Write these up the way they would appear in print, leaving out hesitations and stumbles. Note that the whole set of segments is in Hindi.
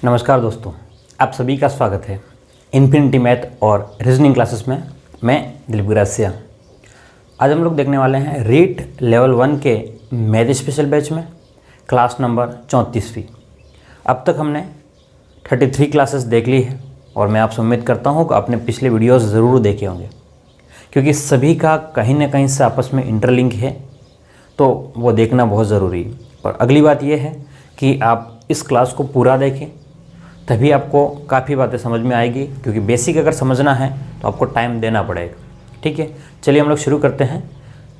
नमस्कार दोस्तों, आप सभी का स्वागत है इन्फिनिटी मैथ और रीजनिंग क्लासेस में। मैं दिलीप गिरासिया। आज हम लोग देखने वाले हैं रीट लेवल 1 के मैथ स्पेशल बैच में क्लास नंबर 34वीं। अब तक हमने 33 क्लासेस देख ली है और मैं आपसे उम्मीद करता हूँ कि आपने पिछले वीडियोस ज़रूर देखे होंगे, क्योंकि सभी का कहीं ना कहीं से आपस में इंटरलिंक है, तो वो देखना बहुत ज़रूरी है। और अगली बात यह है कि आप इस क्लास को पूरा देखें, तभी आपको काफ़ी बातें समझ में आएगी, क्योंकि बेसिक अगर समझना है तो आपको टाइम देना पड़ेगा। ठीक है, चलिए हम लोग शुरू करते हैं।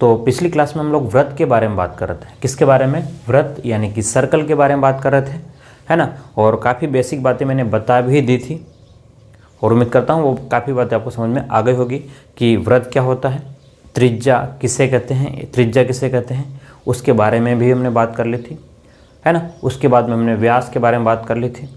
तो पिछली क्लास में हम लोग व्रत के बारे में बात कर रहे थे। किसके बारे में? व्रत यानी कि सर्कल के बारे में बात कर रहे थे, है ना। और काफ़ी बेसिक बातें मैंने बता भी दी थी और उम्मीद करता हूँ वो काफ़ी बातें आपको समझ में आ गई होगी कि व्रत क्या होता है, त्रिज्या किसे कहते हैं, त्रिज्या किसे कहते हैं, उसके बारे में भी हमने बात कर ली थी, है ना। उसके बाद में हमने व्यास के बारे में बात कर ली थी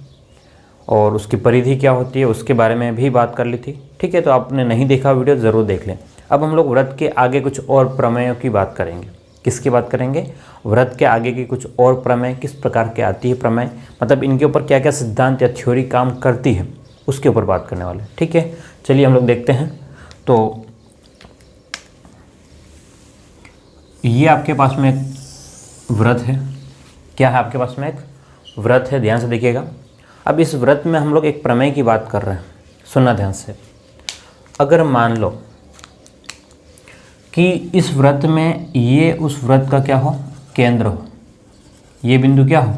और उसकी परिधि क्या होती है उसके बारे में भी बात कर ली थी। ठीक है, तो आपने नहीं देखा वीडियो ज़रूर देख लें। अब हम लोग व्रत के आगे कुछ और प्रमेयों की बात करेंगे। किसकी बात करेंगे? व्रत के आगे की कुछ और प्रमेय, किस प्रकार के आती है प्रमेय, मतलब इनके ऊपर क्या क्या सिद्धांत या थ्योरी काम करती है, उसके ऊपर बात करने वाले। ठीक है, चलिए हम लोग देखते हैं। तो ये आपके पास में एक व्रत है। क्या है आपके पास में? एक व्रत है। ध्यान से देखिएगा। अब इस व्रत में हम लोग एक प्रमेय की बात कर रहे हैं, सुनना ध्यान से। अगर मान लो कि इस व्रत में ये उस व्रत का क्या हो, केंद्र हो, ये बिंदु क्या हो,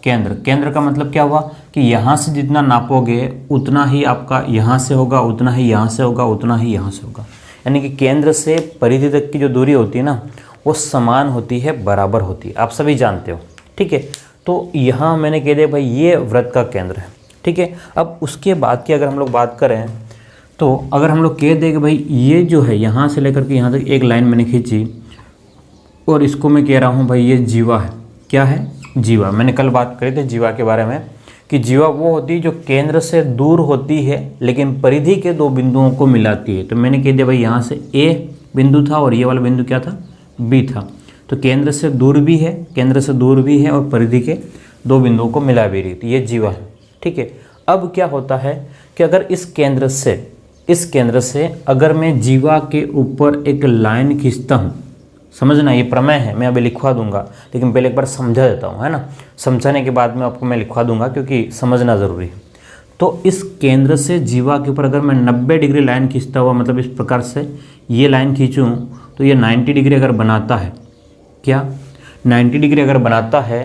केंद्र। केंद्र का मतलब क्या हुआ कि यहाँ से जितना नापोगे उतना ही आपका यहाँ से होगा, उतना ही यहाँ से होगा, उतना ही यहाँ से होगा। यानी कि केंद्र से परिधि तक की जो दूरी होती है ना, वो समान होती है, बराबर होती है, आप सभी जानते हो। ठीक है, तो यहाँ मैंने कह दिया भाई ये व्रत का केंद्र है। ठीक है, अब उसके बाद की अगर हम लोग बात करें तो अगर हम लोग कह दें कि भाई ये जो है यहाँ से लेकर के यहाँ तक एक लाइन मैंने खींची और इसको मैं कह रहा हूँ भाई ये जीवा है। क्या है? जीवा। मैंने कल बात करी थी जीवा के बारे में कि जीवा वो होती है जो केंद्र से दूर होती है लेकिन परिधि के दो बिंदुओं को मिलाती है। तो मैंने कह दिया भाई यहाँ से ए बिंदु था और ये वाला बिंदु क्या था, बी था। तो केंद्र से दूर भी है, केंद्र से दूर भी है और परिधि के दो बिंदुओं को मिला भी रही, तो ये जीवा है। ठीक है, अब क्या होता है कि अगर इस केंद्र से अगर मैं जीवा के ऊपर एक लाइन खींचता हूँ, समझना ये प्रमेय है, मैं अभी लिखवा दूंगा, लेकिन पहले एक बार समझा देता हूँ, है ना। समझाने के बाद में आपको मैं लिखवा दूंगा क्योंकि समझना ज़रूरी है। तो इस केंद्र से जीवा के ऊपर अगर मैं 90 डिग्री लाइन खींचता हुआ, मतलब इस प्रकार से ये लाइन खींचूँ तो ये 90 डिग्री अगर बनाता है, क्या 90 डिग्री अगर बनाता है,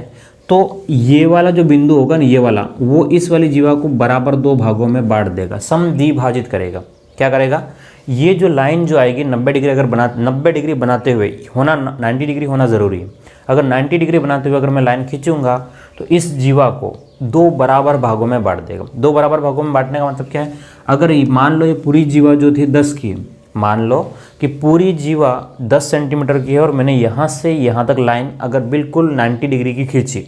तो ये वाला जो बिंदु होगा ना, ये वाला, वो इस वाली जीवा को बराबर दो भागों में बांट देगा, समद्विभाजित करेगा। क्या करेगा? ये जो लाइन जो आएगी 90 डिग्री अगर 90 डिग्री बनाते हुए होना, 90 डिग्री होना ज़रूरी है। अगर 90 डिग्री बनाते हुए अगर मैं लाइन खींचूंगा तो इस जीवा को दो बराबर भागों में बांट देगा। दो बराबर भागों में बांटने का मतलब क्या है? अगर मान लो ये पूरी जीवा जो थी 10 की, मान लो कि पूरी जीवा 10 सेंटीमीटर की है और मैंने यहाँ से यहाँ तक लाइन अगर बिल्कुल 90 डिग्री की खींची,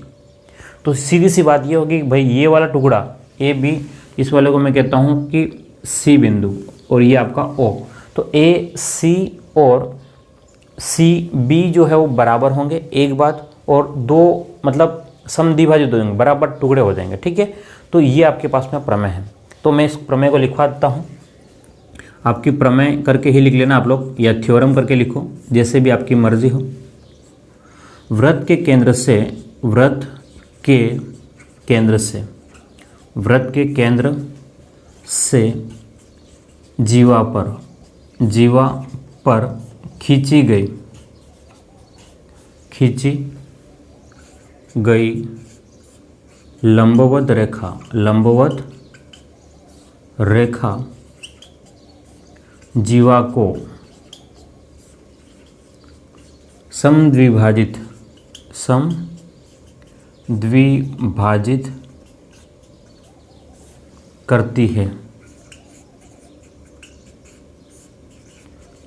तो सीधी सी बात ये होगी कि भाई ये वाला टुकड़ा ए बी, इस वाले को मैं कहता हूँ कि सी बिंदु और ये आपका ओ। तो ए सी और सी बी जो है वो बराबर होंगे, एक बात, और दो मतलब समद्विभाजित हो जाएंगे, बराबर टुकड़े हो जाएंगे। ठीक है, तो ये आपके पास में प्रमेय है। तो मैं इस प्रमेय को लिखवा देता हूँ, आपकी प्रमेय करके ही लिख लेना आप लोग, या थ्योरम करके लिखो, जैसे भी आपकी मर्जी हो। व्रत के केंद्र से जीवा पर खींची गई लंबवत रेखा जीवा को समद्विभाजित करती है।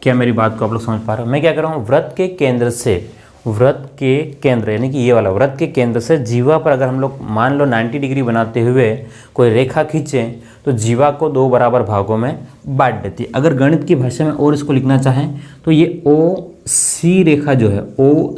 क्या मेरी बात को आप लोग समझ पा रहे हो? मैं क्या कर रहा हूँ, व्रत के केंद्र यानी कि ये वाला व्रत के केंद्र से जीवा पर अगर हम लोग मान लो 90 डिग्री बनाते हुए कोई रेखा खींचें तो जीवा को दो बराबर भागों में बांट देती है। अगर गणित की भाषा में और इसको लिखना चाहें तो ये ओ सी रेखा जो है, ओ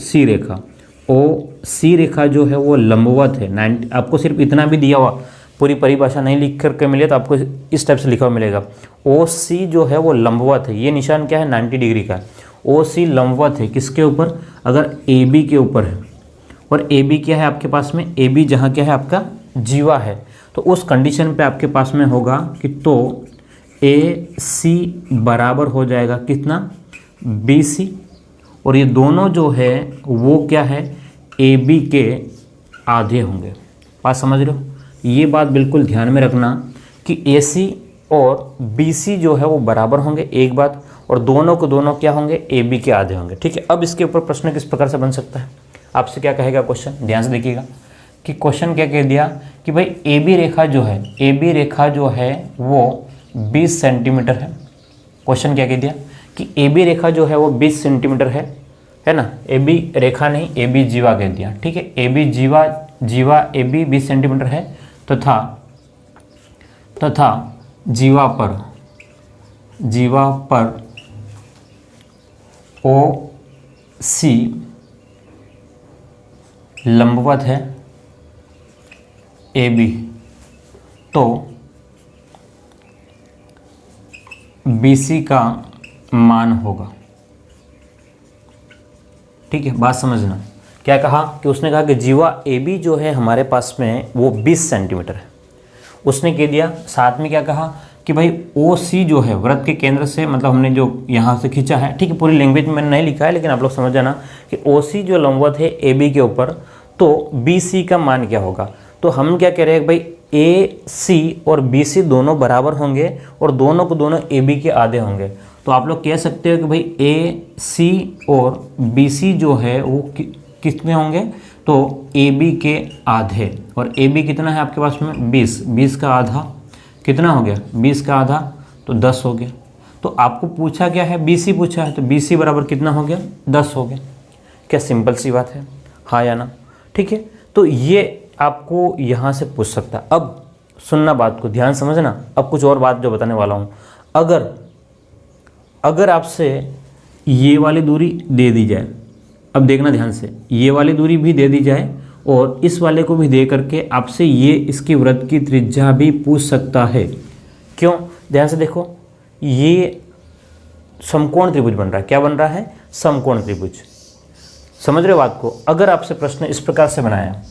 सी रेखा जो है वो लंबवत है। आपको सिर्फ इतना भी दिया हुआ पूरी परिभाषा नहीं लिख करके मिले तो आपको इस टाइप से लिखा हुआ मिलेगा। ओ सी जो है वो लंबवत है, ये निशान क्या है 90 डिग्री का। ओ सी लंबवत है किसके ऊपर, अगर ए बी के ऊपर है, और ए बी क्या है आपके पास में, ए बी जहाँ क्या है आपका जीवा है, तो उस कंडीशन पे आपके पास में होगा कि तो ए सी बराबर हो जाएगा कितना, बी सी, और ये दोनों जो है वो क्या है ए बी के आधे होंगे। बात समझ रहे हो, ये बात बिल्कुल ध्यान में रखना कि ए सी और बी सी जो है वो बराबर होंगे एक बात, और दोनों को दोनों क्या होंगे ए बी के आधे होंगे। ठीक है, अब इसके ऊपर प्रश्न किस प्रकार से बन सकता है, आपसे क्या कहेगा क्वेश्चन, ध्यान से देखिएगा कि क्वेश्चन क्या कह दिया कि भाई ए बी रेखा जो है, ए बी रेखा जो है वो 20 सेंटीमीटर है। क्वेश्चन क्या कह दिया कि ए बी रेखा जो है वो 20 सेंटीमीटर है ना, ए बी रेखा नहीं ए बी जीवा कह दिया। ठीक है, ए बी जीवा ए बी 20 सेंटीमीटर है, तथा जीवा पर ओ सी लंबवत है ए बी, तो बी सी का मान होगा। ठीक है, बात समझना, क्या कहा कि उसने कहा कि जीवा ए बी जो है हमारे पास में वो 20 सेंटीमीटर है। उसने कह दिया साथ में क्या कहा कि भाई ओ सी जो है वृत्त के केंद्र से, मतलब हमने जो यहाँ से खींचा है, ठीक है, पूरी लैंग्वेज में मैंने नहीं लिखा है लेकिन आप लोग समझ जाना कि ओ सी जो लंबवत है ए बी के ऊपर, तो बी सी का मान क्या होगा। तो हम क्या कह रहे हैं भाई ए सी और बी सी दोनों बराबर होंगे और दोनों को दोनों ए बी के आधे होंगे। तो आप लोग कह सकते हो कि भाई ए सी और बी सी जो है वो कितने होंगे, तो ए बी के आधे, और ए बी कितना है आपके पास में 20, 20 का आधा कितना हो गया, 20 का आधा तो 10 हो गया। तो आपको पूछा क्या है, बी सी पूछा है, तो बी सी बराबर कितना हो गया 10 हो गया। क्या सिंपल सी बात है, हाँ या ना। ठीक है, तो ये आपको यहाँ से पूछ सकता है। अब सुनना, बात को ध्यान समझना, अब कुछ और बात जो बताने वाला हूँ। अगर आपसे ये वाली दूरी दे दी जाए, अब देखना ध्यान से, ये वाली दूरी भी दे दी जाए और इस वाले को भी दे करके आपसे ये इसकी वृत्त की त्रिज्या भी पूछ सकता है। क्यों, ध्यान से देखो, ये समकोण त्रिभुज बन रहा है। क्या बन रहा है, समकोण त्रिभुज। समझ रहे हो बात को। अगर आपसे प्रश्न इस प्रकार से बनाया,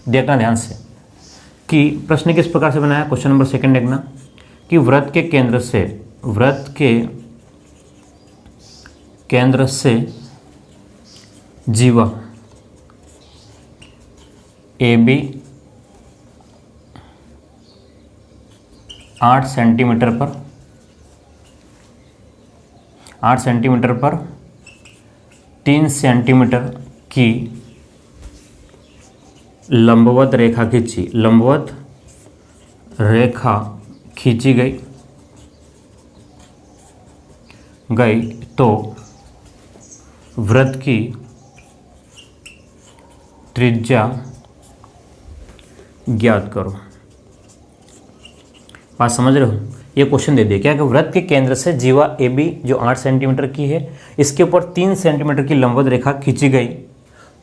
देखना ध्यान से कि प्रश्न किस प्रकार से बनाया। क्वेश्चन नंबर 2 देखना कि वृत्त के केंद्र से जीवा ए बी 8 सेंटीमीटर पर 3 सेंटीमीटर की लंबवत रेखा खींची गई तो वृत्त की त्रिज्या ज्ञात करो। बात समझ रहे हो, ये क्वेश्चन दे दिया क्या कि वृत्त के केंद्र से जीवा ए बी जो 8 सेंटीमीटर की है, इसके ऊपर 3 सेंटीमीटर की लंबवत रेखा खींची गई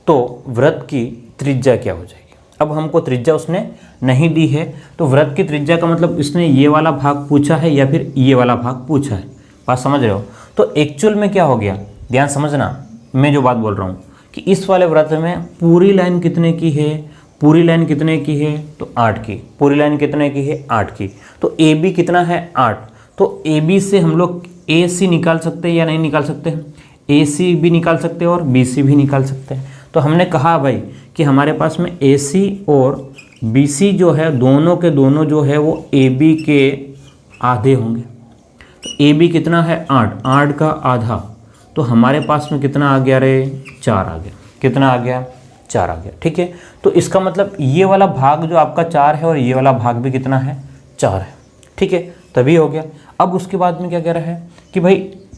तो वृत्त की त्रिज्या क्या हो जाएगी। अब हमको त्रिज्या उसने नहीं दी है, तो वृत्त की त्रिज्या का मतलब इसने ये वाला भाग पूछा है या फिर ये वाला भाग पूछा है। बात समझ रहे हो। तो एक्चुअल में क्या हो गया, ध्यान समझना, मैं जो बात बोल रहा हूँ कि इस वाले वृत्त में पूरी लाइन कितने की है, पूरी लाइन कितने की है, तो 8 की। पूरी लाइन कितने की है, 8 की। तो ए बी कितना है, 8। तो ए बी से हम लोग ए सी निकाल सकते हैं या नहीं निकाल सकते हैं, ए सी भी निकाल सकते हैं और बी सी भी निकाल सकते हैं। तो हमने कहा भाई कि हमारे पास में ए सी और बी सी जो है दोनों के दोनों जो है वो ए बी के आधे होंगे। तो ए बी कितना है, 8 का आधा, तो हमारे पास में कितना आ गया रे, 4 आ गया। कितना आ गया, 4 आ गया। ठीक है, तो इसका मतलब ये वाला भाग जो आपका 4 है और ये वाला भाग भी कितना है, 4 है। ठीक है, तभी हो गया। अब उसके बाद में क्या कह रहा है कि भाई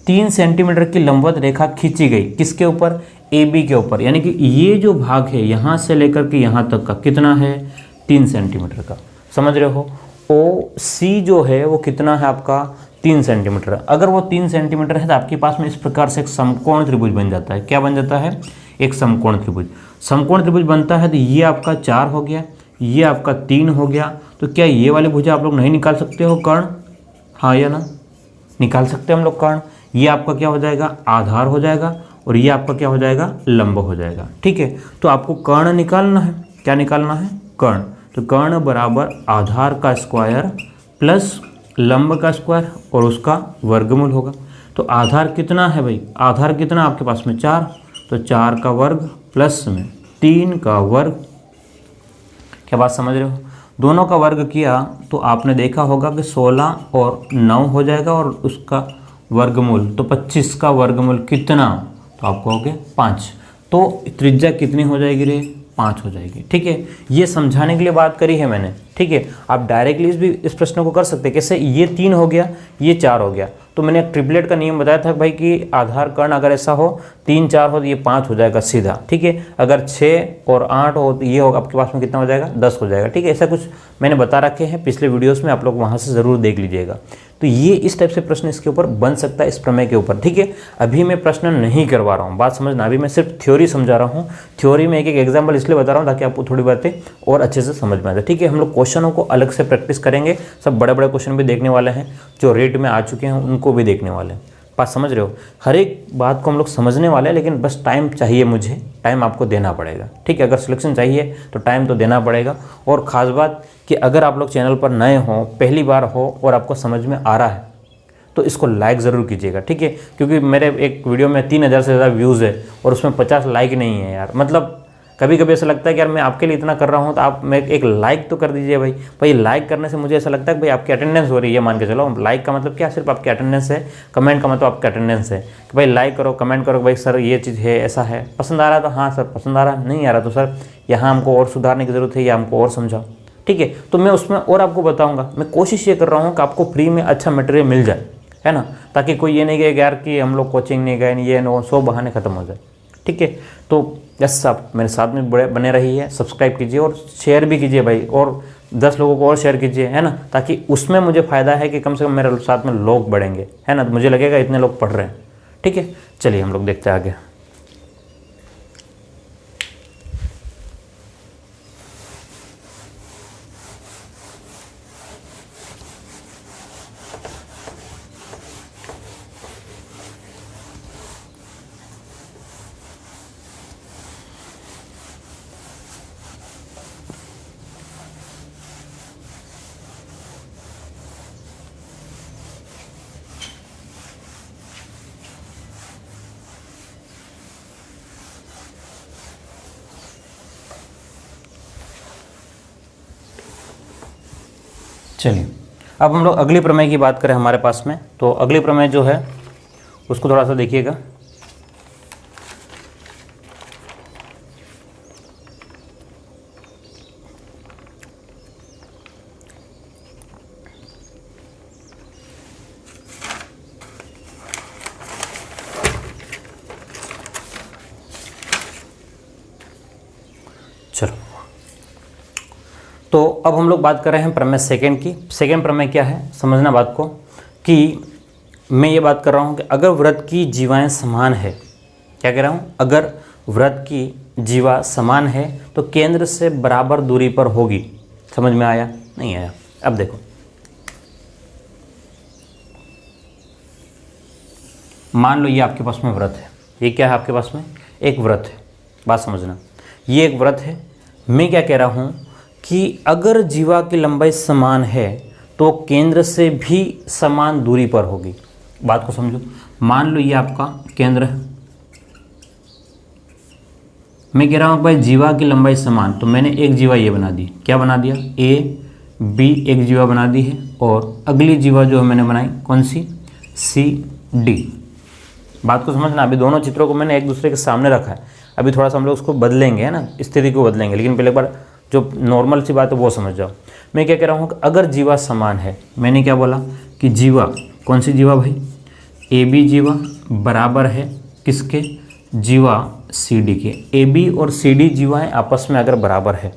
3 सेंटीमीटर की लंबवत रेखा खींची गई किसके ऊपर, ए बी के ऊपर, यानी कि ये जो भाग है यहाँ से लेकर के यहाँ तक का कितना है, 3 सेंटीमीटर का। समझ रहे हो। ओ सी जो है वो कितना है आपका, 3 सेंटीमीटर। अगर वो 3 सेंटीमीटर है तो आपके पास में इस प्रकार से एक समकोण त्रिभुज बन जाता है। क्या बन जाता है, एक समकोण त्रिभुज। समकोण त्रिभुज बनता है तो ये आपका 4 हो गया, ये आपका 3 हो गया। तो क्या ये वाली भुजा आप लोग नहीं निकाल सकते हो कर्ण? हाँ या ना? निकाल सकते हैं हम लोग कर्ण। ये आपका क्या हो जाएगा? आधार हो जाएगा और ये आपका क्या हो जाएगा? लंब हो जाएगा। ठीक है, तो आपको कर्ण निकालना है। क्या निकालना है? कर्ण। तो कर्ण बराबर आधार का स्क्वायर प्लस लंब का स्क्वायर और उसका वर्गमूल होगा। तो आधार कितना है भाई? आधार कितना आपके पास में? 4। तो 4 का वर्ग प्लस में 3 का वर्ग। क्या बात समझ रहे हो? दोनों का वर्ग किया तो आपने देखा होगा कि 16 और 9 हो जाएगा और उसका वर्गमूल, तो 25 का वर्गमूल कितना? तो आप कहोगे 5। तो त्रिज्या कितनी हो जाएगी रे? 5 हो जाएगी। ठीक है, ये समझाने के लिए बात करी है मैंने। ठीक है, आप डायरेक्टली इस प्रश्न को कर सकते हैं। कैसे? ये 3 हो गया, ये 4 हो गया। तो मैंने ट्रिपलेट का नियम बताया था भाई कि आधार कर्ण अगर ऐसा हो 3 4 हो तो ये 5 हो जाएगा सीधा। ठीक है, अगर 6 और 8 हो तो ये होगा आपके पास में कितना हो जाएगा? 10 हो जाएगा। ठीक है, ऐसा कुछ मैंने बता रखे हैं पिछले वीडियोस में, आप लोग वहाँ से ज़रूर देख लीजिएगा। तो ये इस टाइप से प्रश्न इसके ऊपर बन सकता है, इस प्रमेय के ऊपर। ठीक है, अभी मैं प्रश्न नहीं करवा रहा हूँ, बात समझना। अभी मैं सिर्फ थ्योरी समझा रहा हूँ। थ्योरी में एक एक एग्जाम्पल इसलिए बता रहा हूँ ताकि आपको थोड़ी बातें और अच्छे से समझ में आ जाए। ठीक है, हम लोग क्वेश्चनों को अलग से प्रैक्टिस करेंगे। सब बड़े बड़े क्वेश्चन भी देखने वाले हैं, जो रेट में आ चुके हैं उनको भी देखने वाले हैं। बात समझ रहे हो? हर एक बात को हम लोग समझने वाले हैं, लेकिन बस टाइम चाहिए मुझे, टाइम आपको देना पड़ेगा। ठीक है, अगर सिलेक्शन चाहिए तो टाइम तो देना पड़ेगा। और ख़ास बात कि अगर आप लोग चैनल पर नए हों, पहली बार हो और आपको समझ में आ रहा है तो इसको लाइक ज़रूर कीजिएगा। ठीक है, क्योंकि मेरे एक वीडियो में 3000 से ज़्यादा व्यूज़ है और उसमें 50 लाइक नहीं है यार। मतलब कभी कभी ऐसा लगता है कि यार मैं आपके लिए इतना कर रहा हूँ तो आप मैं एक लाइक तो कर दीजिए भाई। लाइक करने से मुझे ऐसा लगता है कि भाई आपकी अटेंडेंस हो रही है, मान के चलो। लाइक का मतलब क्या? सिर्फ आपकी अटेंडेंस है। कमेंट का मतलब आपकी अटेंडेंस है कि भाई लाइक करो, कमेंट करो भाई सर ये चीज़ है, ऐसा है, पसंद आ रहा है तो हाँ सर पसंद आ रहा है, नहीं आ रहा तो सर यहाँ हमको और सुधारने की ज़रूरत है या हमको और समझाओ। ठीक है, तो मैं उसमें और आपको बताऊँगा। मैं कोशिश ये कर रहा हूँ कि आपको फ्री में अच्छा मटेरियल मिल जाए, है ना, ताकि कोई ये नहीं कहे यार कि हम लोग कोचिंग नहीं गए, ये नो 100 बहाने ख़त्म हो जाए। ठीक है, तो यस आप मेरे साथ में बने रहिए, सब्सक्राइब कीजिए और शेयर भी कीजिए भाई, और 10 लोगों को और शेयर कीजिए, है ना, ताकि उसमें मुझे फ़ायदा है कि कम से कम मेरे साथ में लोग बढ़ेंगे, है ना, तो मुझे लगेगा इतने लोग पढ़ रहे हैं। ठीक है, चलिए हम लोग देखते हैं आगे। चलिए अब हम लोग अगली प्रमेय की बात करें हमारे पास में, तो अगली प्रमेय जो है उसको थोड़ा सा देखिएगा। चलो, तो अब हम लोग बात कर रहे हैं प्रमेय सेकंड की। सेकंड प्रमेय क्या है, समझना बात को, कि मैं ये बात कर रहा हूँ कि अगर वृत्त की जीवाएं समान है, क्या कह रहा हूँ, अगर वृत्त की जीवा समान है तो केंद्र से बराबर दूरी पर होगी। समझ में आया? नहीं आया? अब देखो, मान लो ये आपके पास में वृत्त है, ये क्या है आपके पास में? एक वृत्त है। बात समझना, ये एक वृत्त है। मैं क्या कह रहा हूँ कि अगर जीवा की लंबाई समान है तो केंद्र से भी समान दूरी पर होगी। बात को समझो, मान लो ये आपका केंद्र है, मैं कह रहा हूँ भाई जीवा की लंबाई समान, तो मैंने एक जीवा ये बना दी। क्या बना दिया? ए बी एक जीवा बना दी है, और अगली जीवा जो है मैंने बनाई कौन सी? C D. बात को समझना, अभी दोनों चित्रों को मैंने एक दूसरे के सामने रखा है, अभी थोड़ा सा हम लोग उसको बदलेंगे, है ना, स्थिति को बदलेंगे, लेकिन पहले एक बार जो नॉर्मल सी बात है वो समझ जाओ। मैं क्या कह रहा हूँ कि अगर जीवा समान है, मैंने क्या बोला कि जीवा, कौन सी जीवा भाई? ए बी जीवा बराबर है किसके? जीवा सी डी के। ए बी और सी डी जीवाएँ आपस में अगर बराबर है,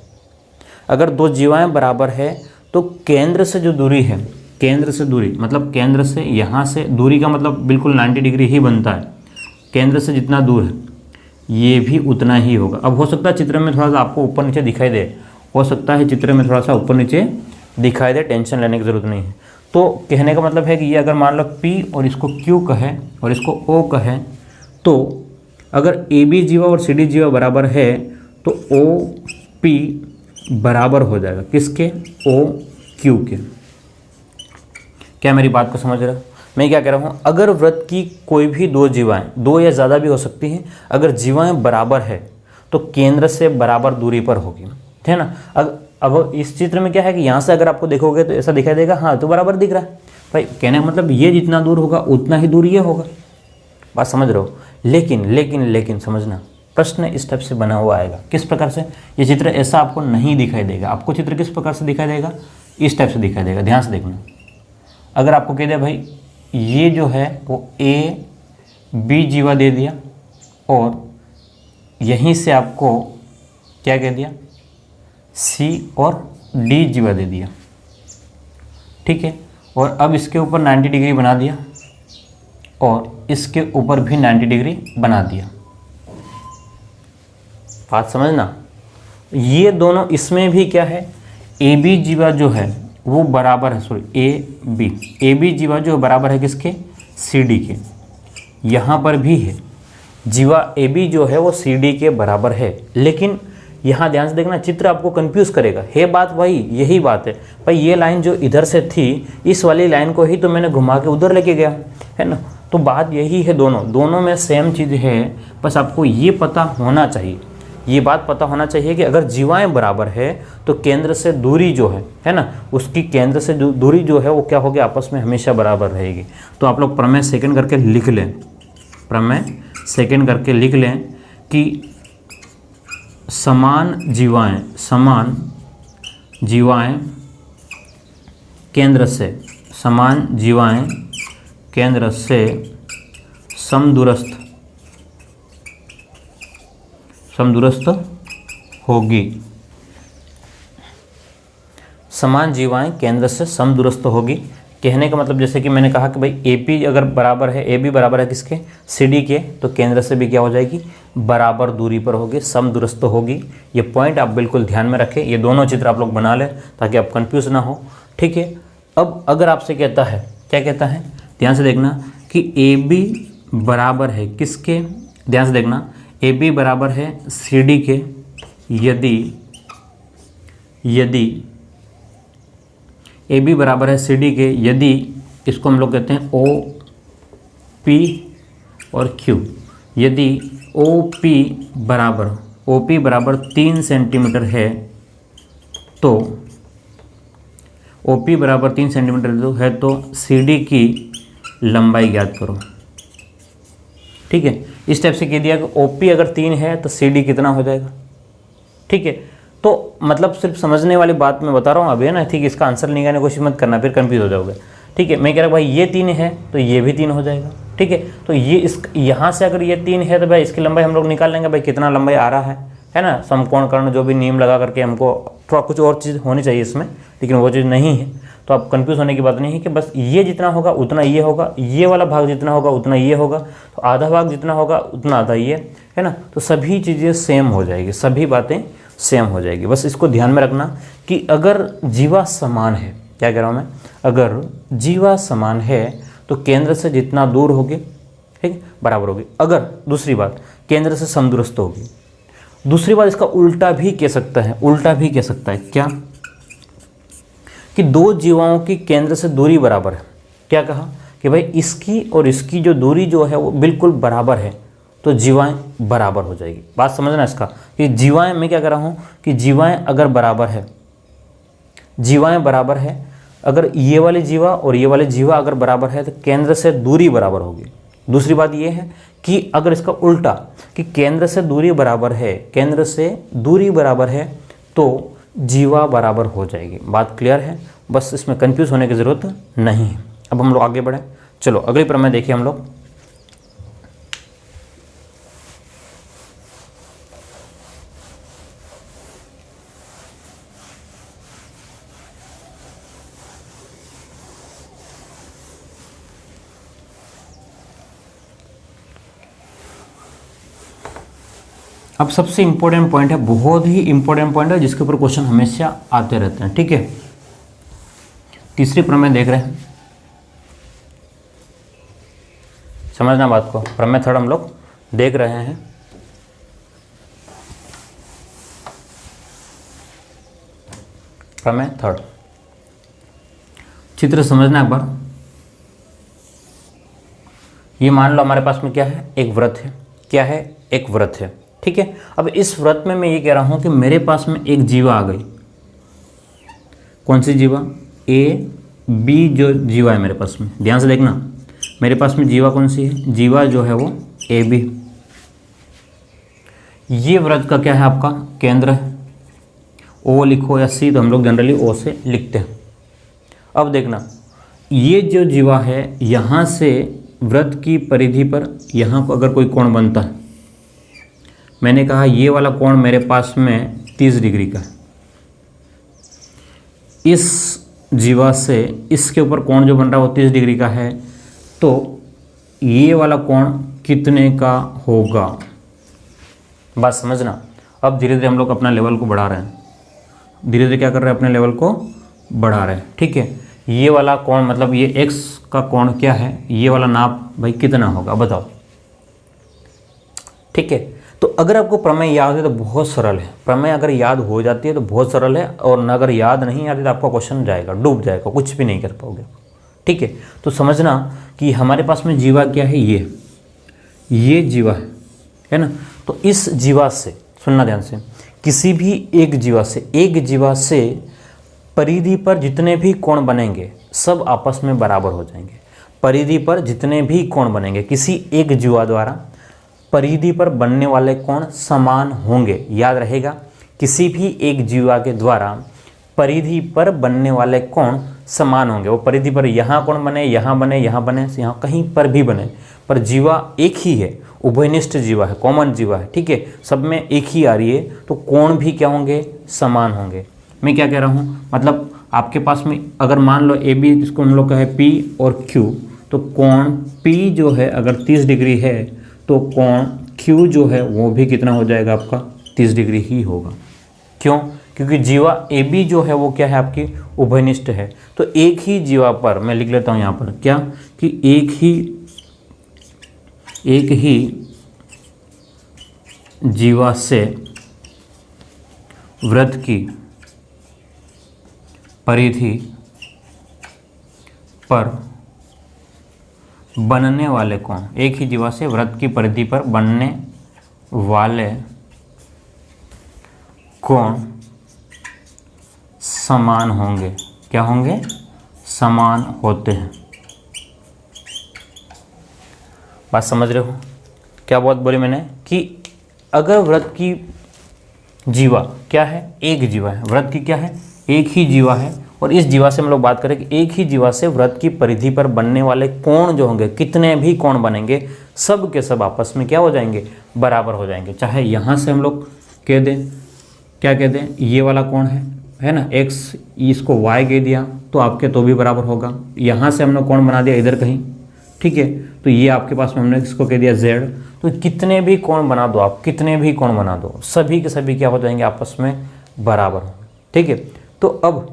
अगर दो जीवाएँ बराबर है तो केंद्र से जो दूरी है, केंद्र से दूरी मतलब केंद्र से यहाँ से दूरी का मतलब बिल्कुल 90 डिग्री ही बनता है। केंद्र से जितना दूर है ये भी उतना ही होगा। अब हो सकता है चित्र में थोड़ा सा आपको ऊपर नीचे दिखाई दे, हो सकता है चित्र में थोड़ा सा ऊपर नीचे दिखाई दे, टेंशन लेने की ज़रूरत नहीं है। तो कहने का मतलब है कि ये अगर मान लो P और इसको Q कहे और इसको O कहे, तो अगर AB जीवा और CD जीवा बराबर है तो OP बराबर हो जाएगा किसके? OQ के। क्या मेरी बात को समझ रहे हो? मैं क्या कह रहा हूँ, अगर वृत्त की कोई भी दो जीवाएं, दो या ज़्यादा भी हो सकती हैं, अगर जीवाएं बराबर है तो केंद्र से बराबर दूरी पर होगी, है ना। अब इस चित्र में क्या है कि यहाँ से अगर आपको देखोगे तो ऐसा दिखाई देगा, हाँ तो बराबर दिख रहा है भाई। कहने का मतलब ये जितना दूर होगा उतना ही दूर ये होगा। बात समझ रहे हो? लेकिन समझना, प्रश्न इस टाइप से बना हुआ आएगा। किस प्रकार से? ये चित्र ऐसा आपको नहीं दिखाई देगा। आपको चित्र किस प्रकार से दिखाई देगा? इस टाइप से दिखाई देगा। ध्यान से देखना। अगर आपको कह दिया भाई ये जो है वो AB जीवा दे दिया और यहीं से आपको क्या कह दिया, C और D जीवा दे दिया, ठीक है। और अब इसके ऊपर 90 डिग्री बना दिया और इसके ऊपर भी 90 डिग्री बना दिया। बात समझना, ये दोनों, इसमें भी क्या है, AB जीवा जो है वो बराबर है, AB जीवा जो बराबर है किसके? CD के। यहाँ पर भी है जीवा AB जो है वो CD के बराबर है। लेकिन यहाँ ध्यान से देखना, चित्र आपको कंफ्यूज करेगा। है बात भाई, यही बात है भाई। ये लाइन जो इधर से थी, इस वाली लाइन को ही तो मैंने घुमा के उधर लेके गया, है ना। तो बात यही है, दोनों में सेम चीज़ है। बस आपको ये पता होना चाहिए, ये बात पता होना चाहिए कि अगर जीवाएं बराबर है तो केंद्र से दूरी जो है ना, उसकी केंद्र से दूरी जो है वो क्या होगी, आपस में हमेशा बराबर रहेगी। तो आप लोग प्रमेय सेकंड करके लिख लें, प्रमेय सेकंड करके लिख लें कि समान जीवाएं केंद्र से समदूरस्थ होगी। समान जीवाएं केंद्र से समदूरस्थ होगी। कहने का मतलब जैसे कि मैंने कहा कि भाई AB अगर बराबर है, AB बराबर है किसके? CD के, तो केंद्र से भी क्या हो जाएगी, बराबर दूरी पर होगी, समदूरस्थ होगी। ये पॉइंट आप बिल्कुल ध्यान में रखें। ये दोनों चित्र आप लोग बना लें ताकि आप कंफ्यूज ना हो, ठीक है। अब अगर आपसे कहता है, क्या कहता है, ध्यान से देखना कि AB बराबर है किसके? ध्यान से देखना, AB बराबर है CD के यदि AB बराबर है CD के यदि इसको हम लोग कहते हैं OP और Q। यदि OP बराबर 3 सेंटीमीटर है तो OP बराबर 3 सेंटीमीटर है तो CD की लंबाई ज्ञात करो, ठीक है। इस टाइप से कह दिया कि OP अगर 3 है तो CD कितना हो जाएगा, ठीक है। तो मतलब सिर्फ समझने वाली बात मैं बता रहा हूँ अभी, है ना, ठीक है। इसका आंसर निकालने की कोशिश मत करना, फिर कंफ्यूज हो जाओगे, ठीक है। मैं कह रहा हूँ भाई ये 3 है तो ये भी 3 हो जाएगा, ठीक है। तो ये यहाँ से अगर ये 3 है तो भाई इसकी लंबाई हम लोग निकाल लेंगे, भाई कितना लंबाई आ रहा है ना। समकोण कर्ण जो भी नियम लगा करके, हमको थोड़ा कुछ और चीज़ होनी चाहिए इसमें, लेकिन वो चीज़ नहीं है। तो आप कंफ्यूज होने की बात नहीं है कि बस ये जितना होगा उतना ये होगा, ये वाला भाग जितना होगा उतना ये होगा, तो आधा भाग जितना होगा उतना आधा ये, है ना। तो सभी चीज़ें सेम हो जाएगी, सभी बातें सेम हो जाएगी। बस इसको ध्यान में रखना कि अगर जीवा समान है, क्या कह रहा हूँ मैं, अगर जीवा समान है तो केंद्र से जितना दूर होगी, ठीक है, बराबर होगी। अगर दूसरी बात, केंद्र से समदूरस्थ होगी। दूसरी बात, इसका उल्टा भी कह सकता है, क्या कि दो जीवाओं की केंद्र से दूरी बराबर है। क्या कहा कि भाई इसकी और इसकी जो दूरी जो है वो बिल्कुल बराबर है, तो जीवाएं बराबर हो जाएगी। बात समझना इसका कि जीवाएं, मैं क्या कर रहा हूँ कि जीवाएं अगर बराबर है, अगर ये वाले जीवा और ये वाले जीवा अगर बराबर है तो केंद्र से दूरी बराबर होगी। दूसरी बात ये है कि अगर इसका उल्टा कि केंद्र से दूरी बराबर है तो जीवा बराबर हो जाएगी। बात क्लियर है? बस इसमें कंफ्यूज होने की ज़रूरत नहीं है। अब हम लोग आगे बढ़ें, चलो अगली प्रमेय देखिए हम लोग। अब सबसे इंपॉर्टेंट पॉइंट है, बहुत ही इंपॉर्टेंट पॉइंट है, जिसके ऊपर क्वेश्चन हमेशा आते रहते हैं, ठीक है। तीसरी प्रमेय देख रहे हैं, समझना बात को। प्रमेय थर्ड हम लोग देख रहे हैं। प्रमेय थर्ड, चित्र समझना एक बार। ये मान लो हमारे पास में क्या है, एक व्रत है। क्या है, एक व्रत है, ठीक है। अब इस व्रत में मैं ये कह रहा हूं कि मेरे पास में एक जीवा आ गई। कौन सी जीवा, ए बी जो जीवा है मेरे पास में, ध्यान से देखना। मेरे पास में जीवा कौन सी है, जीवा जो है वो ए बी। ये व्रत का क्या है, आपका केंद्र है। ओ लिखो या सी, तो हम लोग जनरली ओ से लिखते हैं। अब देखना, ये जो जीवा है, यहाँ से व्रत की परिधि पर यहाँ अगर कोई कोण बनता है, मैंने कहा ये वाला कोण मेरे पास में 30 डिग्री का है। इस जीवा से इसके ऊपर कोण जो बन रहा है वो 30 डिग्री का है, तो ये वाला कोण कितने का होगा, बात समझना। अब धीरे धीरे हम लोग अपना लेवल को बढ़ा रहे हैं, धीरे धीरे क्या कर रहे हैं, अपने लेवल को बढ़ा रहे हैं, ठीक है। ये वाला कोण मतलब ये x का कोण क्या है, ये वाला नाप भाई कितना होगा बताओ, ठीक है। तो अगर आपको प्रमेय याद है तो बहुत सरल है, प्रमेय अगर याद हो जाती है तो बहुत सरल है, और न अगर याद नहीं आती तो आपका क्वेश्चन जाएगा, डूब जाएगा, कुछ भी नहीं कर पाओगे, ठीक है। तो समझना कि हमारे पास में जीवा क्या है, ये जीवा है ना। तो इस जीवा से, सुनना ध्यान से, किसी भी एक जीवा से परिधि पर जितने भी कोण बनेंगे सब आपस में बराबर हो जाएंगे। परिधि पर जितने भी कोण बनेंगे किसी एक जीवा द्वारा, परिधि पर बनने वाले कोण समान होंगे। याद रहेगा, किसी भी एक जीवा के द्वारा परिधि पर बनने वाले कोण समान होंगे। वो परिधि पर यहाँ कोण बने, यहाँ बने, यहाँ बने, यहाँ कहीं पर भी बने, पर जीवा एक ही है, उभयनिष्ठ जीवा है, कॉमन जीवा है, ठीक है। सब में एक ही आ रही है, तो कोण भी क्या होंगे, समान होंगे। मैं क्या कह रहा हूँ, मतलब आपके पास में अगर मान लो ए बी, जिसको हम लोग कहे पी और क्यू, तो कोण पी जो है अगर 30 डिग्री है तो कोण क्यू जो है वो भी कितना हो जाएगा, आपका 30 डिग्री ही होगा। क्यों, क्योंकि जीवा ए बी जो है वो क्या है, आपकी उभयनिष्ठ है। तो एक ही जीवा पर, मैं लिख लेता हूँ यहाँ पर क्या, कि एक ही जीवा से व्रत की परिधि पर बनने वाले कोण, एक ही जीवा से व्रत की परिधि पर बनने वाले कोण समान होंगे। क्या होंगे, समान होते हैं। बात समझ रहे हो, क्या बात बोली मैंने, कि अगर व्रत की जीवा क्या है, एक जीवा है, व्रत की क्या है, एक ही जीवा है, और इस जीवा से हम लोग बात करें कि एक ही जीवा से व्रत की परिधि पर बनने वाले कोण जो होंगे, कितने भी कोण बनेंगे, सब के सब आपस में क्या हो जाएंगे, बराबर हो जाएंगे। चाहे यहाँ से हम लोग कह दें, क्या कह दें, ये वाला कोण है ना x, इसको y कह दिया तो आपके तो भी बराबर होगा। यहाँ से हमने कोण बना दिया इधर कहीं, ठीक है, तो ये आपके पास में हमने इसको कह दिया z। तो कितने भी कोण बना दो आप, कितने भी कोण बना दो, सभी के सभी क्या हो जाएंगे, आपस में बराबर होंगे, ठीक है। तो अब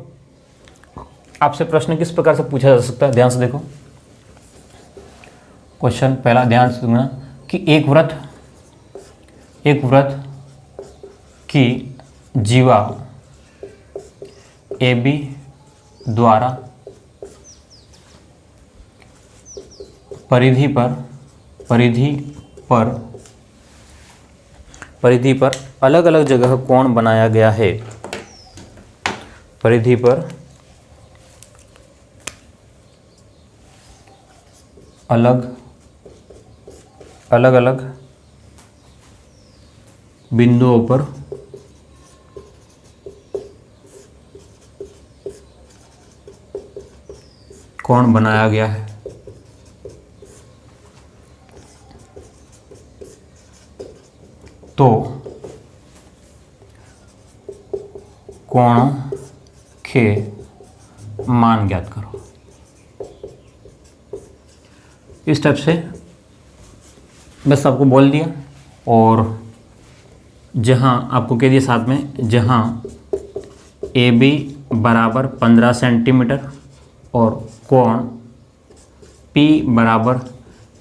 आपसे प्रश्न किस प्रकार से पूछा जा सकता है, ध्यान से देखो। क्वेश्चन पहला ध्यान से सुनना कि एक व्रत की जीवा ए बी द्वारा परिधि पर अलग अलग जगह कोण बनाया गया है। परिधि पर अलग अलग बिंदुओं पर कोण बनाया गया है। तो कोणों के मान ज्ञात करो। इस टाइप से बस आपको बोल दिया, और जहां आपको कह दिया साथ में, जहां ए बी बराबर 15 सेंटीमीटर और कोण पी बराबर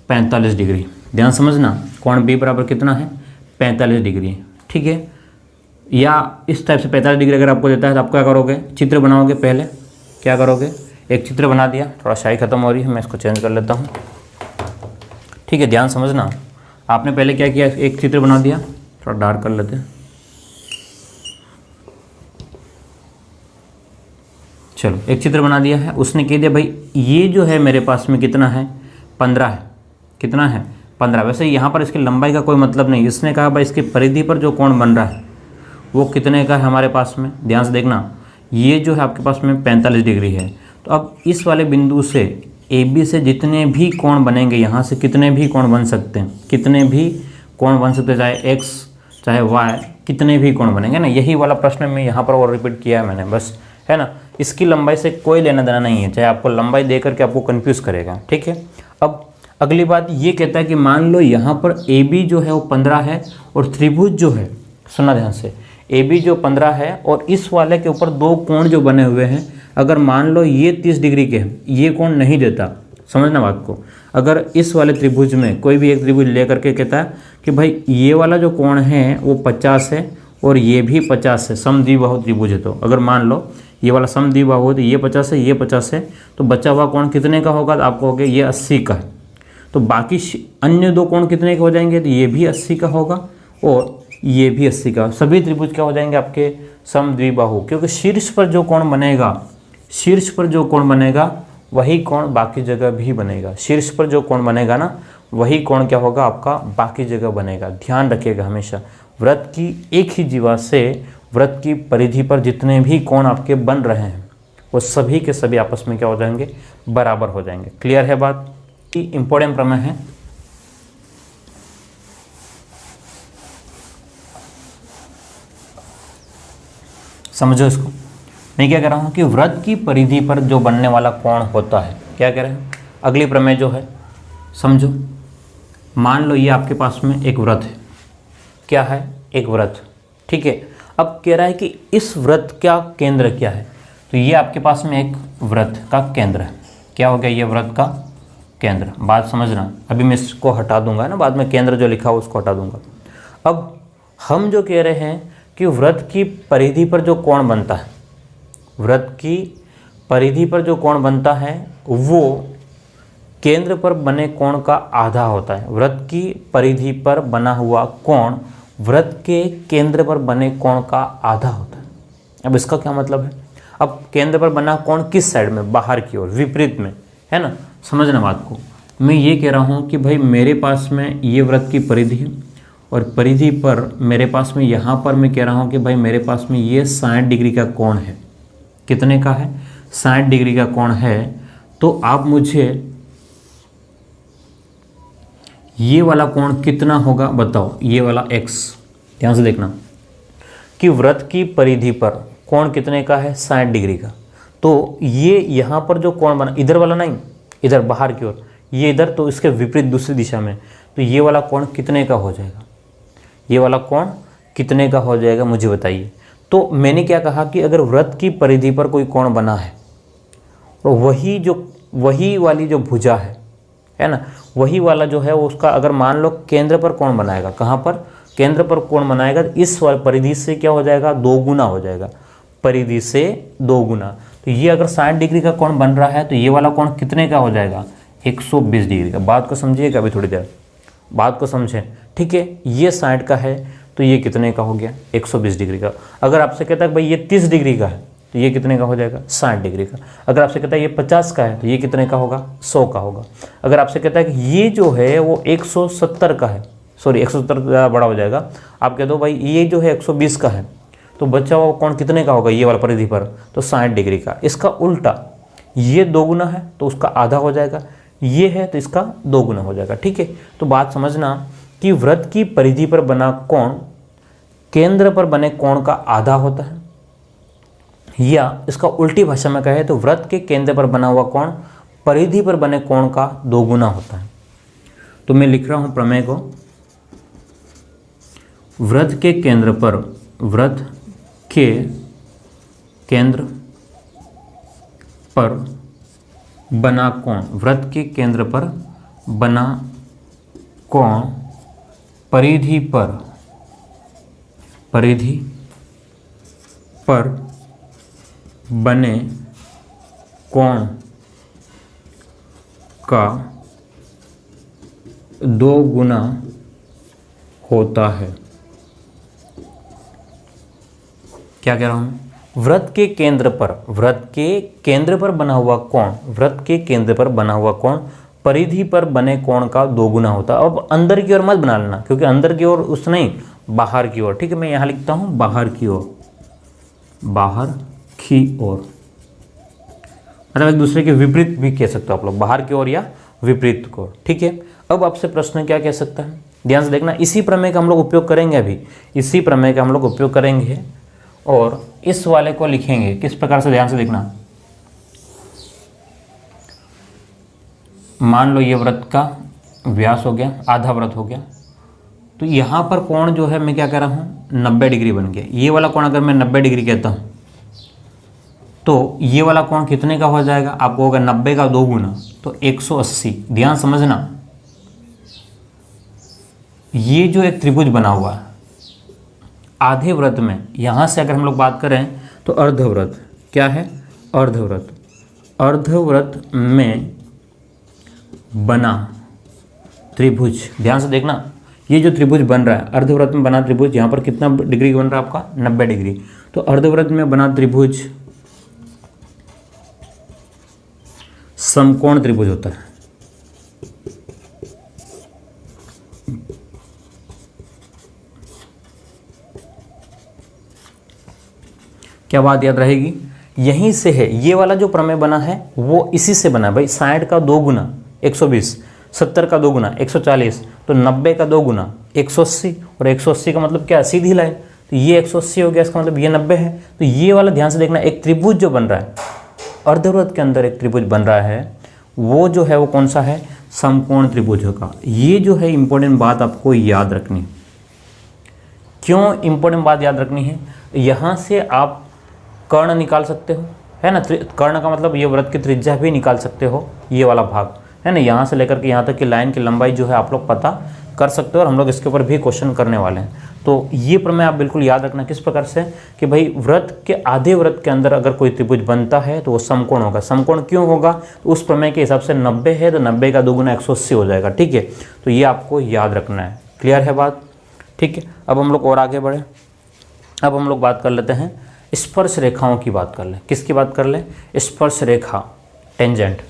45 डिग्री। ध्यान समझना, कोण बी बराबर कितना है, 45 डिग्री, ठीक है। या इस टाइप से 45 डिग्री अगर आपको देता है तो आप क्या करोगे, चित्र बनाओगे। पहले क्या करोगे, एक चित्र बना दिया, थोड़ा शाही खत्म हो रही है, मैं इसको चेंज कर लेता हूँ, ठीक है। ध्यान समझना, आपने पहले क्या किया, एक चित्र बना दिया, थोड़ा डार्क कर लेते हैं, चलो एक चित्र बना दिया है। उसने कह दिया भाई ये जो है मेरे पास में कितना है, 15 है, कितना है 15। वैसे यहाँ पर इसकी लंबाई का कोई मतलब नहीं, इसने कहा भाई इसकी परिधि पर जो कोण बन रहा है वो कितने का है हमारे पास में। ध्यान से देखना, ये जो है आपके पास में 45 डिग्री है। तो अब इस वाले बिंदु से ए बी से जितने भी कोण बनेंगे, यहाँ से कितने भी कोण बन सकते हैं, कितने भी कोण बन सकते हैं, चाहे एक्स चाहे वाई, कितने भी कोण बनेंगे ना। यही वाला प्रश्न में यहाँ पर और रिपीट किया है मैंने, बस, है ना। इसकी लंबाई से कोई लेना देना नहीं है, चाहे आपको लंबाई दे करके आपको कंफ्यूज करेगा, ठीक है। अब अगली बात ये कहता है कि मान लो यहाँ पर ए बी जो है वो 15 है और त्रिभुज जो है, सुना ध्यान से, ए बी जो 15 है और इस वाले के ऊपर दो कोण जो बने हुए हैं, अगर मान लो ये 30 डिग्री के हैं, ये कोण नहीं देता, समझना बात को। अगर इस वाले त्रिभुज में कोई भी एक त्रिभुज ले करके कहता है कि भाई ये वाला जो कोण है वो 50 है और ये भी 50 है, समद्विबाहु त्रिभुज है, तो अगर मान लो ये वाला समद्विबाहु है तो ये 50 है, ये 50 है, तो बचा हुआ कोण कितने का होगा, तो आपको हो गया ये 80 का है। तो बाकी अन्य दो कोण कितने के हो जाएंगे, तो ये भी 80 का होगा और ये भी 80 का। सभी त्रिभुज क्या हो जाएंगे आपके, समद्विबाहु, क्योंकि शीर्ष पर जो कोण बनेगा, शीर्ष पर जो कोण बनेगा वही कोण बाकी जगह भी बनेगा। शीर्ष पर जो कोण बनेगा ना, वही कोण क्या होगा आपका बाकी जगह बनेगा। ध्यान रखिएगा हमेशा, वृत्त की एक ही जीवा से वृत्त की परिधि पर जितने भी कोण आपके बन रहे हैं वो सभी के सभी आपस में क्या हो जाएंगे, बराबर हो जाएंगे। क्लियर है बात, कि इंपॉर्टेंट प्रमेय है। समझो इसको, मैं क्या कह रहा हूं कि वृत्त की परिधि पर जो बनने वाला कोण होता है, क्या कह रहे हैं, अगली प्रमेय जो है समझो। मान लो ये आपके पास में एक वृत्त है, क्या है, एक वृत्त, ठीक है। अब कह रहा है कि इस वृत्त का केंद्र क्या है, तो ये आपके पास में एक वृत्त का केंद्र है। क्या हो गया, ये वृत्त का केंद्र। बात समझना, अभी मैं इसको हटा दूंगा ना, बाद में केंद्र जो लिखा हो उसको हटा दूंगा। अब हम जो कह रहे हैं कि वृत्त की परिधि पर जो कोण बनता है, वृत्त की परिधि पर जो कोण बनता है वो केंद्र पर बने कोण का आधा होता है। वृत्त की परिधि पर बना हुआ कोण वृत्त के केंद्र पर बने कोण का आधा होता है। अब इसका क्या मतलब है, अब केंद्र पर बना कोण किस साइड में, बाहर की ओर, विपरीत में, है ना। समझना बात को, मैं ये कह रहा हूँ कि भाई मेरे पास में ये वृत्त की परिधि है और परिधि पर मेरे पास में यहाँ पर मैं कह रहा हूँ कि भाई मेरे पास में ये 60 डिग्री का कोण है। कितने का है, 60 डिग्री का कोण है। तो आप मुझे ये वाला कोण कितना होगा बताओ, ये वाला x, ध्यान से देखना कि वृत्त की परिधि पर कोण कितने का है, 60 डिग्री का। तो ये यहाँ पर जो कोण बना, इधर वाला नहीं, इधर बाहर की ओर, ये इधर, तो इसके विपरीत दूसरी दिशा में, तो ये वाला कोण कितने का हो जाएगा, ये वाला कोण कितने का हो जाएगा मुझे बताइए। तो मैंने क्या कहा कि अगर वृत्त की परिधि पर कोई कोण बना है और वही वाली जो भुजा है ना, वही वाला जो है वो उसका अगर मान लो केंद्र पर कोण बनाएगा, कहाँ पर, केंद्र पर कोण बनाएगा, तो इस वाली परिधि से क्या हो जाएगा, 2 गुना हो जाएगा, परिधि से 2 गुना। तो ये अगर 60 डिग्री का कोण बन रहा है तो ये वाला कोण कितने का हो जाएगा, 120 डिग्री का। बात को समझिएगा अभी थोड़ी देर, बात को समझें, ठीक है। ये 60 का है तो ये कितने का हो गया, 120 डिग्री का। अगर आपसे कहता है भाई ये 30 डिग्री का है तो ये कितने का हो जाएगा, 60 डिग्री का। अगर आपसे कहता है ये 50 का है तो ये कितने का होगा, 100 का होगा। अगर आपसे कहता है कि ये जो है वो 170 का है, सॉरी 170 बड़ा हो जाएगा, आप कह दो भाई ये जो है 120 का है, तो बचा हुआ कोण कितने का होगा, ये वाला परिधि पर, तो 60 डिग्री का। इसका उल्टा, ये 2 गुना है तो उसका आधा हो जाएगा, ये है तो इसका 2 गुना हो जाएगा, ठीक है। तो बात समझना कि वृत्त की परिधि पर बना कोण केंद्र पर बने कोण का आधा होता है, या इसका उल्टी भाषा में कहे तो वृत्त के केंद्र पर बना हुआ कोण परिधि पर बने कोण का 2 गुना होता है। तो मैं लिख रहा हूं प्रमेय को, वृत्त के केंद्र पर, वृत्त के केंद्र पर बना कोण, वृत्त के केंद्र पर बना कोण परिधि पर बने कोण का 2 गुना होता है। क्या कह रहा हूं? वृत्त के केंद्र पर, वृत्त के केंद्र पर बना हुआ कोण, वृत्त के केंद्र पर बना हुआ कोण परिधि पर बने कोण का 2 गुना होता है। अब अंदर की ओर मत बना लेना, क्योंकि अंदर की ओर उस नहीं, बाहर की ओर। ठीक है, मैं यहां लिखता हूं बाहर की ओर, बाहर की ओर, मतलब एक दूसरे के विपरीत भी कह सकते हो आप लोग, बाहर की ओर या विपरीत को। ठीक है, अब आपसे प्रश्न क्या कह सकता है, ध्यान से देखना। इसी प्रमेय का हम लोग उपयोग करेंगे, अभी इसी प्रमेय का हम लोग उपयोग करेंगे और इस वाले को लिखेंगे किस प्रकार से, ध्यान से देखना। मान लो ये वृत्त का व्यास हो गया, आधा वृत्त हो गया, तो यहाँ पर कोण जो है मैं क्या कह रहा हूँ 90 डिग्री बन गया। ये वाला कोण अगर मैं 90 डिग्री कहता हूँ तो ये वाला कोण कितने का हो जाएगा, आपको होगा 90 का 2 गुना, तो 180। ध्यान समझना, ये जो एक त्रिभुज बना हुआ है आधे वृत्त में, यहाँ से अगर हम लोग बात करें तो अर्धवृत्त, क्या है अर्धवृत्त, अर्धवृत्त में बना त्रिभुज। ध्यान से देखना, ये जो त्रिभुज बन रहा है अर्धवृत्त में बना त्रिभुज, यहाँ पर कितना डिग्री बन रहा है आपका 90 डिग्री। तो अर्धवृत्त में बना त्रिभुज समकोण त्रिभुज होता है। क्या बात याद रहेगी, यहीं से है ये वाला जो प्रमेय बना है वो इसी से बना है भाई। 60 का 2 गुना 120, 70 का 2 गुना 140, तो 90 का 2 गुना 180, और 180 का मतलब क्या, सीधी लाइन, तो ये 180 हो गया, इसका मतलब ये 90 है। तो ये वाला ध्यान से देखना, एक त्रिभुज जो बन रहा है अर्धवृत्त के अंदर, एक त्रिभुज बन रहा है, वो जो है वो कौन सा है, समकोण त्रिभुज का। ये जो है इंपॉर्टेंट बात आपको याद रखनी है। क्यों इंपॉर्टेंट बात याद रखनी है, यहाँ से आप कर्ण निकाल सकते हो, है ना। कर्ण का मतलब ये वृत्त की त्रिज्या भी निकाल सकते हो, ये वाला भाग है ना, यहाँ से लेकर के यहाँ तक की लाइन की लंबाई जो है आप लोग पता कर सकते हो, और हम लोग इसके ऊपर भी क्वेश्चन करने वाले हैं। तो ये प्रमेय आप बिल्कुल याद रखना किस प्रकार से, कि भाई वृत्त के आधे वृत्त के अंदर अगर कोई त्रिभुज बनता है तो वो समकोण होगा। समकोण क्यों होगा, तो उस प्रमेय के हिसाब से 90 है तो 90 का 2 गुना 180 हो जाएगा। ठीक है, तो ये आपको याद रखना है। क्लियर है बात, ठीक है। अब हम लोग और आगे बढ़े, अब हम लोग बात कर लेते हैं स्पर्श रेखाओं की बात कर लें। किसकी बात कर लें, स्पर्श रेखा, टेंजेंट।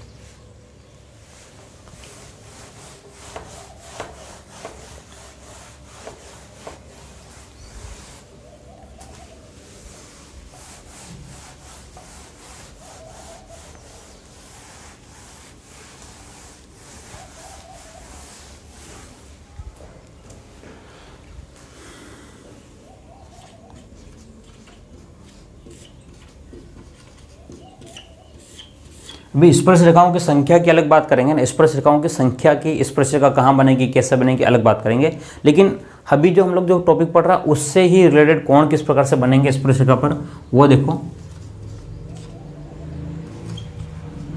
अभी स्पर्श रेखाओं की संख्या की अलग बात करेंगे ना, स्पर्श रेखाओं की संख्या की, स्पर्श रेखा कहाँ बनेगी, कैसे बनेगी, अलग बात करेंगे। लेकिन अभी जो हम लोग जो टॉपिक पढ़ रहा है उससे ही रिलेटेड कोण किस प्रकार से बनेंगे स्पर्श रेखा पर, वो देखो।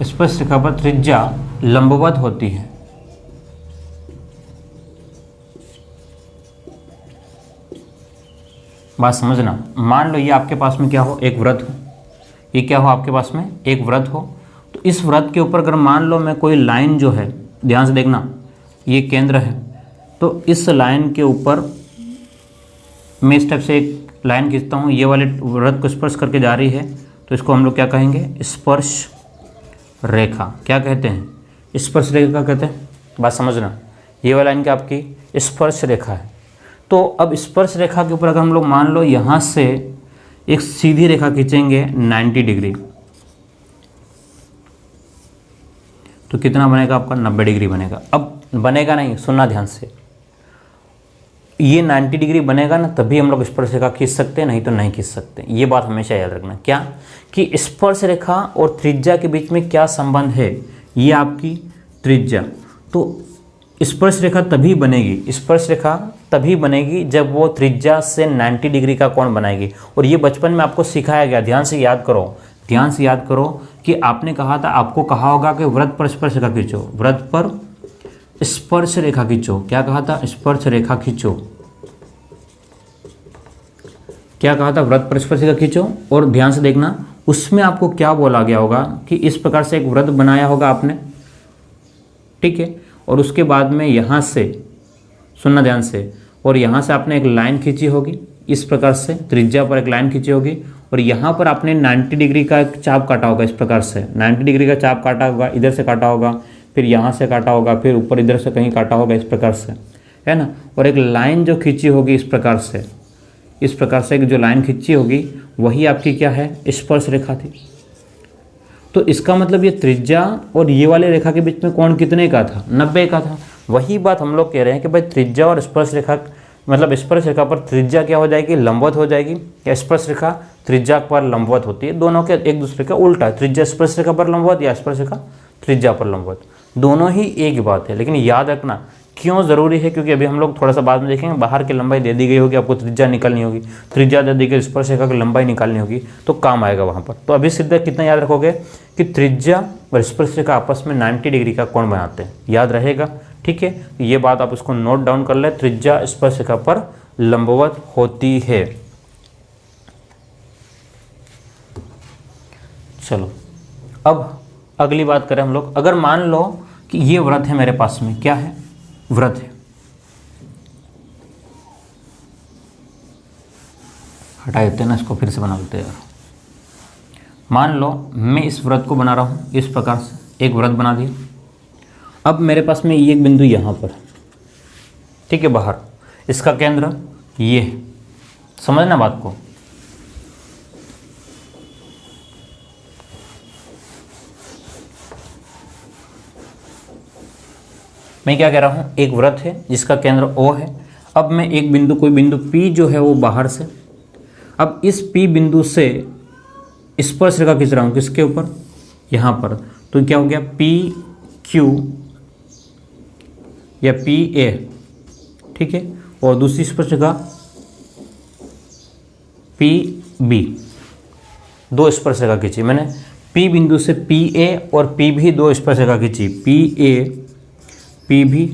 स्पर्श रेखा पर त्रिज्या लंबवत होती है, बात समझना। मान लो ये आपके पास में क्या हो, एक वृत्त हो, ये क्या हो आपके पास में एक वृत्त हो, तो इस वृत्त के ऊपर अगर मान लो मैं कोई लाइन जो है, ध्यान से देखना, ये केंद्र है, तो इस लाइन के ऊपर मैं इस टाइप से एक लाइन खींचता हूँ, ये वाले वृत्त को स्पर्श करके जा रही है, तो इसको हम लोग क्या कहेंगे, स्पर्श रेखा। क्या कहते हैं, स्पर्श रेखा कहते हैं, बात समझना। ये वाला लाइन क्या आपकी स्पर्श रेखा है। तो अब स्पर्श रेखा के ऊपर अगर हम लोग मान लो यहाँ से एक सीधी रेखा खींचेंगे 90 डिग्री, तो कितना बनेगा आपका 90 डिग्री बनेगा। अब बनेगा नहीं, सुनना ध्यान से, ये 90 डिग्री बनेगा ना तभी हम लोग स्पर्श रेखा खींच सकते हैं, नहीं तो नहीं खींच सकते। ये बात हमेशा याद रखना, क्या कि स्पर्श रेखा और त्रिज्या के बीच में क्या संबंध है, ये आपकी त्रिज्या। तो स्पर्श रेखा तभी बनेगी, स्पर्श रेखा तभी बनेगी जब वो त्रिज्या से 90 डिग्री का कोण बनाएगी। और ये बचपन में आपको सिखाया गया, ध्यान से याद करो, ध्यान से याद करो कि आपने कहा था, आपको कहा होगा कि व्रत पर स्पर्श रेखा खींचो, व्रत पर स्पर्श रेखा खींचो। क्या कहा था? स्पर्श रेखा खींचो। क्या कहा था? व्रत पर स्पर्श रेखा खींचो। और ध्यान से देखना, उसमें आपको क्या बोला गया होगा कि इस प्रकार से एक व्रत बनाया होगा आपने, ठीक है, और उसके बाद में यहाँ से, सुनना ध्यान से, और यहाँ से आपने एक लाइन खींची होगी इस प्रकार से, त्रिज्या पर एक लाइन खींची होगी, और यहाँ पर आपने 90 डिग्री का एक चाप काटा होगा इस प्रकार से, 90 डिग्री का चाप काटा होगा, इधर से काटा होगा, फिर यहाँ से काटा होगा, फिर ऊपर इधर से कहीं काटा होगा इस प्रकार से, है ना। और एक लाइन जो खींची होगी इस प्रकार से, इस प्रकार से एक जो लाइन खींची होगी वही आपकी क्या है? स्पर्श रेखा थी। तो इसका मतलब ये त्रिज्या और ये वाले रेखा के बीच में कोण कितने का था? 90 का था। वही बात हम लोग कह रहे हैं कि भाई त्रिज्या और स्पर्श रेखा, मतलब स्पर्श रेखा पर त्रिज्या क्या हो जाएगी? लंबवत हो जाएगी, या स्पर्श रेखा त्रिज्या पर लंबवत होती है। दोनों के एक दूसरे का उल्टा है, त्रिज्या स्पर्श रेखा पर लंबवत या स्पर्श रेखा त्रिज्या पर लंबवत, दोनों ही एक बात है। लेकिन याद रखना क्यों ज़रूरी है, क्योंकि अभी हम लोग थोड़ा सा बाद में देखेंगे, बाहर की लंबाई दे दी गई होगी, आपको त्रिज्या निकालनी होगी, त्रिज्या दे दी गई, स्पर्श रेखा की लंबाई निकालनी होगी, तो काम आएगा वहाँ पर। तो अभी सीधा कितना याद रखोगे कि त्रिज्या और स्पर्श रेखा आपस में 90 डिग्री का कोण बनाते हैं, याद रहेगा, ठीक है। ये बात आप उसको नोट डाउन कर ले, त्रिज्या स्पर्श रेखा पर लंबवत होती है। चलो अब अगली बात करें हम लोग। अगर मान लो कि ये व्रत है मेरे पास में, क्या है? व्रत है, हटा देते हैं ना इसको, फिर से बना देते हैं यार। मान लो मैं इस व्रत को बना रहा हूँ इस प्रकार से, एक व्रत बना दिया। अब मेरे पास में ये एक बिंदु यहाँ पर, ठीक है, बाहर, इसका केंद्र ये है, समझना बात को। मैं क्या कह रहा हूँ, एक व्रत है जिसका केंद्र O है। अब मैं एक बिंदु, कोई बिंदु P जो है वो बाहर से, अब इस P बिंदु से स्पर्श रेखा खींच रहा हूँ, किसके ऊपर? यहाँ पर। तो क्या हो गया? PQ या PA, ठीक है, और दूसरी स्पर्श रेखा PB, दो स्पर्श रेखा खींची मैंने। P बिंदु से PA और PB दो स्पर्श रेखा खींची, PA PB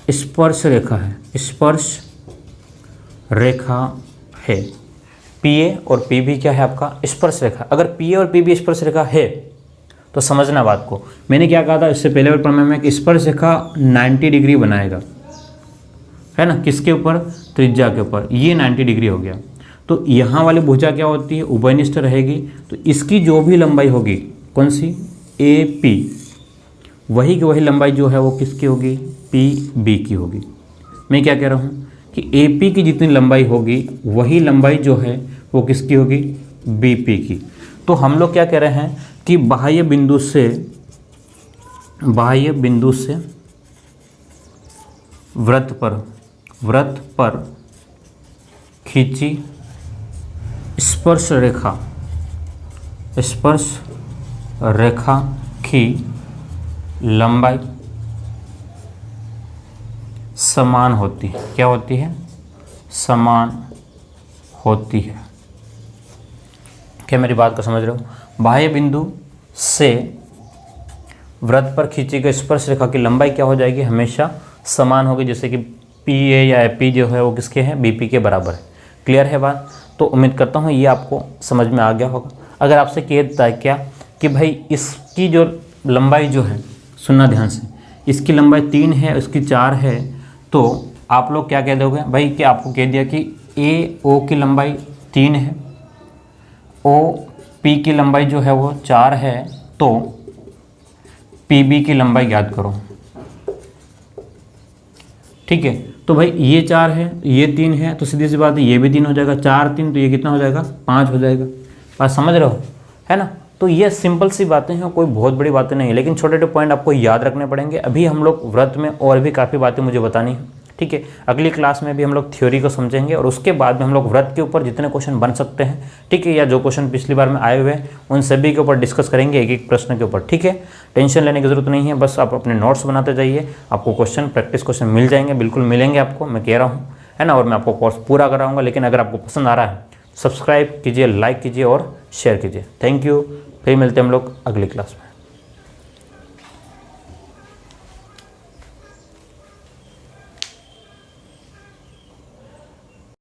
स्पर्श रेखा है, स्पर्श रेखा है। PA और PB क्या है आपका? स्पर्श रेखा। अगर PA और PB स्पर्श रेखा है तो समझना बात को। मैंने क्या कहा था इससे पहले वाले प्रमेय में कि स्पर्श रेखा 90 डिग्री बनाएगा, है ना, किसके ऊपर? त्रिज्या के ऊपर। ये 90 डिग्री हो गया। तो यहाँ वाली भुजा क्या होती है? उभयनिष्ठ रहेगी। तो इसकी जो भी लंबाई होगी, कौन सी? AP, वही की वही लंबाई जो है वो किसकी होगी? PB की होगी। मैं क्या कह रहा हूँ कि AP की जितनी लंबाई होगी वही लंबाई जो है वो किसकी होगी? BP की। तो हम लोग क्या कह रहे हैं कि बाह्य बिंदु से व्रत पर खींची स्पर्श रेखा की लंबाई समान होती है। क्या होती है? समान होती है। क्या मेरी बात को समझ रहे हो? बाह्य बिंदु से वृत्त पर खींची गई स्पर्श रेखा की लंबाई क्या हो जाएगी? हमेशा समान होगी। जैसे कि PA या AP जो है वो किसके हैं? BP के बराबर है। क्लियर है बात? तो उम्मीद करता हूँ ये आपको समझ में आ गया होगा। अगर आपसे कह देता है क्या कि भाई इसकी जो लंबाई जो है, सुनना ध्यान से, इसकी लंबाई 3 है, इसकी 4 है, तो आप लोग क्या कह दोगे भाई? कि आपको कह दिया कि AO की लंबाई 3 है, OP की लंबाई जो है वो 4 है, तो PB की लंबाई ज्ञात करो। ठीक है, तो भाई ये 4 है, ये 3 है, तो सीधी सी बात है ये भी 3 हो जाएगा। 4 3 तो ये कितना हो जाएगा? 5 हो जाएगा। बात समझ रहे हो, है ना? तो ये सिंपल सी बातें हैं, कोई बहुत बड़ी बातें नहीं है, लेकिन छोटे छोटे पॉइंट आपको याद रखने पड़ेंगे। अभी हम लोग व्रत में और भी काफ़ी बातें मुझे बतानी है। ठीक है, अगली क्लास में भी हम लोग थ्योरी को समझेंगे और उसके बाद में हम लोग व्रत के ऊपर जितने क्वेश्चन बन सकते हैं, ठीक है, या जो क्वेश्चन पिछली बार में आए हुए हैं उन सभी के ऊपर डिस्कस करेंगे, एक एक प्रश्न के ऊपर। ठीक है, टेंशन लेने की जरूरत नहीं है, बस आप अपने नोट्स बनाते जाइए, आपको क्वेश्चन प्रैक्टिस क्वेश्चन मिल जाएंगे, बिल्कुल मिलेंगे आपको, मैं कह रहा हूँ। है ना, और मैं आपको कोर्स पूरा कराऊंगा। लेकिन अगर आपको पसंद आ रहा है सब्सक्राइब कीजिए, लाइक कीजिए और शेयर कीजिए। Thank you. फिर मिलते हैं हम लोग अगली क्लास में।